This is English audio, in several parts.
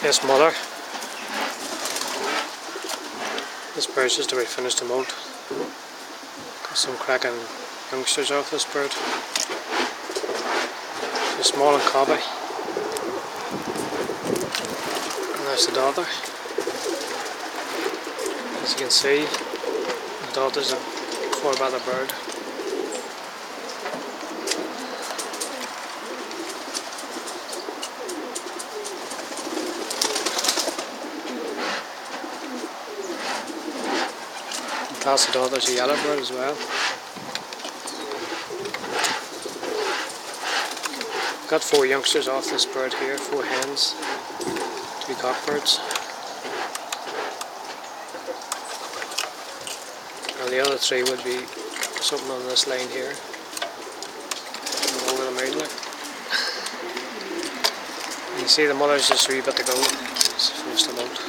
This mother. This bird's just about finished to molt. Got some cracking youngsters off this bird. She's small and cobby. And there's the daughter. As you can see, the daughter's a four-bather bird. That's the daughter's a yellow bird as well. Got 4 youngsters off this bird here, 4 hens, 2 cockbirds. And the other 3 would be something on this line here. Over the moon, like. You can see the mother's just a wee bit to go. It's finished the molt.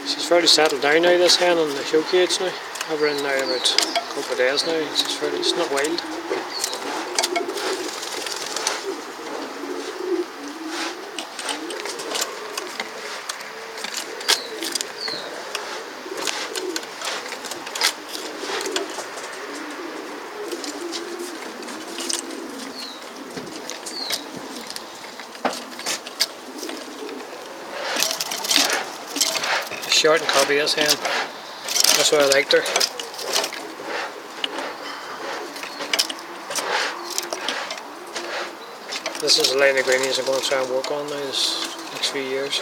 She's fairly settled down now, this hen, on the show cage now. I've been in now about a couple of days now. She's not wild. Short and cobby, this hen. That's why I liked her. This is the line of greenies I'm going to try and work on now this next few years.